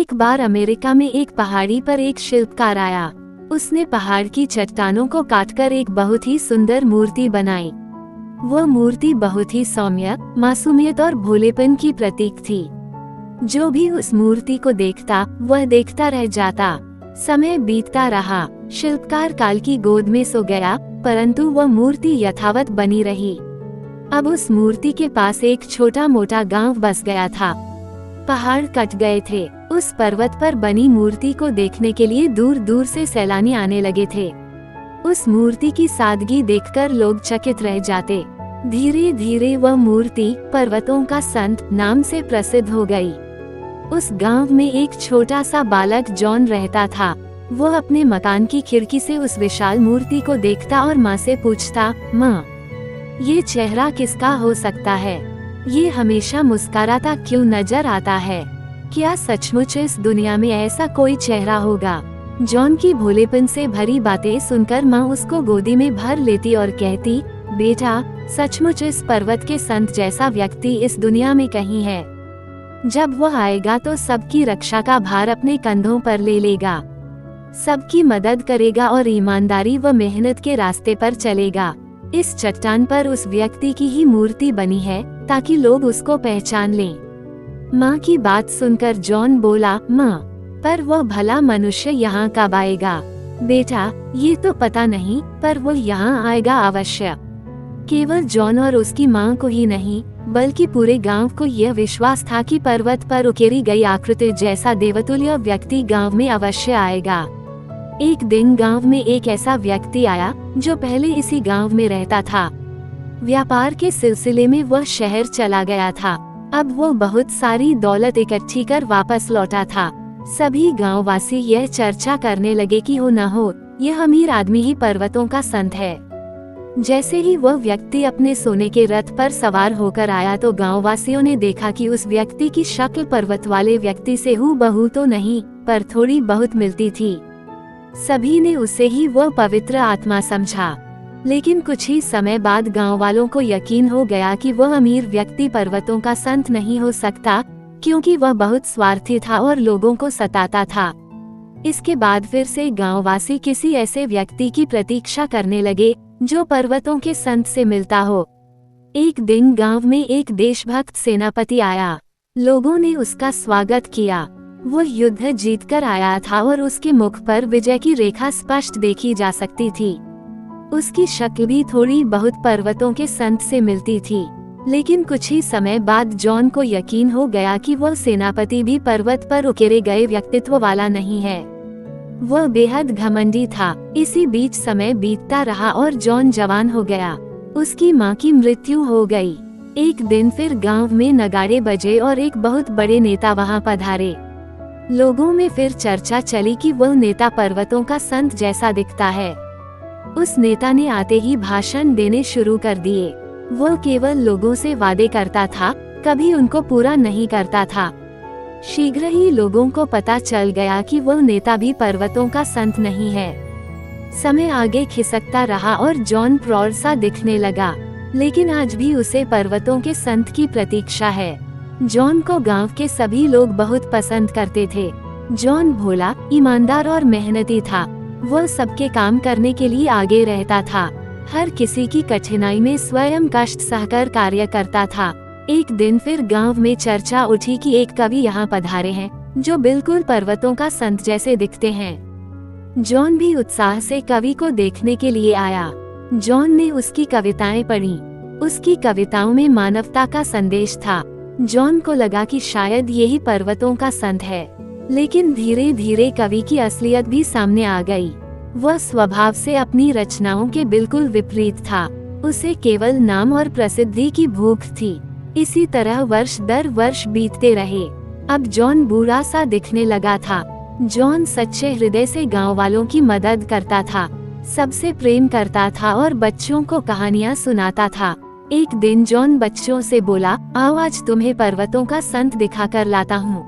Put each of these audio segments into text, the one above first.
एक बार अमेरिका में एक पहाड़ी पर एक शिल्पकार आया। उसने पहाड़ की चट्टानों को काटकर एक बहुत ही सुंदर मूर्ति बनाई। वह मूर्ति बहुत ही सौम्य, मासूमियत और भोलेपन की प्रतीक थी। जो भी उस मूर्ति को देखता वह देखता रह जाता। समय बीतता रहा, शिल्पकार काल की गोद में सो गया, परंतु वह मूर्ति यथावत बनी रही। अब उस मूर्ति के पास एक छोटा मोटा गांव बस गया था। पहाड़ कट गए थे। उस पर्वत पर बनी मूर्ति को देखने के लिए दूर दूर से सैलानी आने लगे थे। उस मूर्ति की सादगी देखकर लोग चकित रह जाते। धीरे धीरे वह मूर्ति पर्वतों का संत नाम से प्रसिद्ध हो गई। उस गांव में एक छोटा सा बालक जॉन रहता था। वह अपने मकान की खिड़की से उस विशाल मूर्ति को देखता और माँ से पूछता, माँ, ये चेहरा किसका हो सकता है? ये हमेशा मुस्कुराता क्यों नजर आता है? क्या सचमुच इस दुनिया में ऐसा कोई चेहरा होगा? जॉन की भोलेपन से भरी बातें सुनकर माँ उसको गोदी में भर लेती और कहती, बेटा, सचमुच इस पर्वत के संत जैसा व्यक्ति इस दुनिया में कहीं है। जब वह आएगा तो सबकी रक्षा का भार अपने कंधों पर ले लेगा, सबकी मदद करेगा और ईमानदारी व मेहनत के रास्ते पर चलेगा। इस चट्टान पर उस व्यक्ति की ही मूर्ति बनी है ताकि लोग उसको पहचान लें। माँ की बात सुनकर जॉन बोला, माँ, पर वह भला मनुष्य यहाँ कब आएगा? बेटा, ये तो पता नहीं, पर वो यहाँ आएगा अवश्य। केवल जॉन और उसकी माँ को ही नहीं, बल्कि पूरे गांव को यह विश्वास था कि पर्वत पर उकेरी गई आकृति जैसा देवतुल्य व्यक्ति गांव में अवश्य आएगा। एक दिन गांव में एक ऐसा व्यक्ति आया जो पहले इसी गांव में रहता था। व्यापार के सिलसिले में वह शहर चला गया था। अब वो बहुत सारी दौलत इकट्ठी कर वापस लौटा था। सभी गांववासी यह चर्चा करने लगे कि हो न हो, यह अमीर आदमी ही पर्वतों का संत है। जैसे ही वह व्यक्ति अपने सोने के रथ पर सवार होकर आया तो गांववासियों ने देखा कि उस व्यक्ति की शक्ल पर्वत वाले व्यक्ति से हूबहू तो नहीं, पर थोड़ी बहुत मिलती थी। सभी ने उसे ही वह पवित्र आत्मा समझा। लेकिन कुछ ही समय बाद गांव वालों को यकीन हो गया कि वह अमीर व्यक्ति पर्वतों का संत नहीं हो सकता, क्योंकि वह बहुत स्वार्थी था और लोगों को सताता था। इसके बाद फिर से गांववासी किसी ऐसे व्यक्ति की प्रतीक्षा करने लगे जो पर्वतों के संत से मिलता हो। एक दिन गांव में एक देशभक्त सेनापति आया। लोगों ने उसका स्वागत किया। वह युद्ध जीतकर आया था और उसके मुख पर विजय की रेखा स्पष्ट देखी जा सकती थी। उसकी शक्ल भी थोड़ी बहुत पर्वतों के संत से मिलती थी। लेकिन कुछ ही समय बाद जॉन को यकीन हो गया कि वह सेनापति भी पर्वत पर उकेरे गए व्यक्तित्व वाला नहीं है। वह बेहद घमंडी था। इसी बीच समय बीतता रहा और जॉन जवान हो गया। उसकी माँ की मृत्यु हो गई। एक दिन फिर गांव में नगाड़े बजे और एक बहुत बड़े नेता वहां पधारे। लोगों में फिर चर्चा चली कि वह नेता पर्वतों का संत जैसा दिखता है। उस नेता ने आते ही भाषण देने शुरू कर दिए। वह केवल लोगों से वादे करता था, कभी उनको पूरा नहीं करता था। शीघ्र ही लोगों को पता चल गया कि वह नेता भी पर्वतों का संत नहीं है। समय आगे खिसकता रहा और जॉन प्रौढ़ सा दिखने लगा, लेकिन आज भी उसे पर्वतों के संत की प्रतीक्षा है। जॉन को गांव के सभी लोग बहुत पसंद करते थे। जॉन भोला, ईमानदार और मेहनती था। वह सबके काम करने के लिए आगे रहता था। हर किसी की कठिनाई में स्वयं कष्ट सहकर कार्य करता था। एक दिन फिर गांव में चर्चा उठी कि एक कवि यहाँ पधारे हैं जो बिल्कुल पर्वतों का संत जैसे दिखते हैं। जॉन भी उत्साह से कवि को देखने के लिए आया। जॉन ने उसकी कविताएं पढ़ी। उसकी कविताओं में मानवता का संदेश था। जॉन को लगा कि शायद यही पर्वतों का संत है। लेकिन धीरे धीरे कवि की असलियत भी सामने आ गई। वह स्वभाव से अपनी रचनाओं के बिल्कुल विपरीत था। उसे केवल नाम और प्रसिद्धि की भूख थी। इसी तरह वर्ष दर वर्ष बीतते रहे। अब जॉन बूढ़ा सा दिखने लगा था। जॉन सच्चे हृदय से गांव वालों की मदद करता था, सबसे प्रेम करता था और बच्चों को कहानियां सुनाता था। एक दिन जॉन बच्चों से बोला, आओ आज तुम्हें पर्वतों का संत दिखाकर लाता हूँ।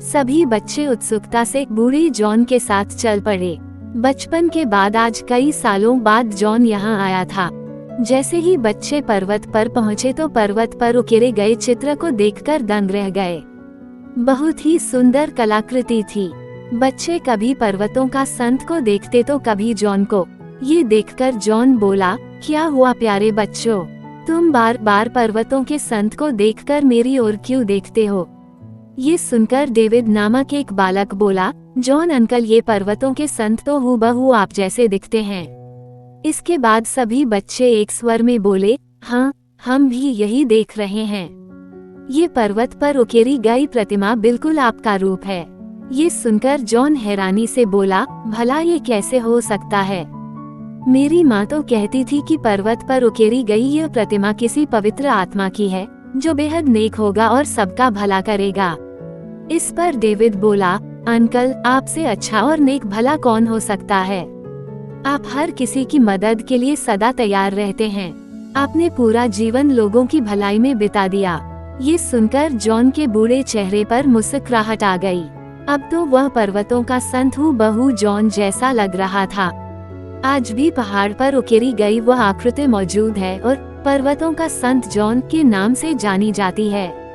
सभी बच्चे उत्सुकता से बूढ़े जॉन के साथ चल पड़े। बचपन के बाद आज कई सालों बाद जॉन यहाँ आया था। जैसे ही बच्चे पर्वत पर पहुँचे तो पर्वत पर उकेरे गए चित्र को देखकर दंग रह गए। बहुत ही सुंदर कलाकृति थी। बच्चे कभी पर्वतों का संत को देखते तो कभी जॉन को। ये देखकर जॉन बोला, क्या हुआ प्यारे बच्चों, तुम बार बार पर्वतों के संत को देखकर मेरी ओर क्यों देखते हो? ये सुनकर डेविड नामक एक बालक बोला, जॉन अंकल, ये पर्वतों के संत तो हूबहू आप जैसे दिखते हैं। इसके बाद सभी बच्चे एक स्वर में बोले, हाँ, हम भी यही देख रहे हैं। ये पर्वत पर उकेरी गई प्रतिमा बिल्कुल आपका रूप है। ये सुनकर जॉन हैरानी से बोला, भला ये कैसे हो सकता है? मेरी माँ तो कहती थी कि पर्वत पर उकेरी गई यह प्रतिमा किसी पवित्र आत्मा की है, जो बेहद नेक होगा और सबका भला करेगा। इस पर डेविड बोला, अंकल, आपसे अच्छा और नेक भला कौन हो सकता है? आप हर किसी की मदद के लिए सदा तैयार रहते हैं। आपने पूरा जीवन लोगों की भलाई में बिता दिया। ये सुनकर जॉन के बूढ़े चेहरे पर मुस्कुराहट आ गई। अब तो वह पर्वतों का संत हूबहू जॉन जैसा लग रहा था। आज भी पहाड़ पर उकेरी गई वह आकृति मौजूद है और पर्वतों का संत जॉन के नाम से जानी जाती है।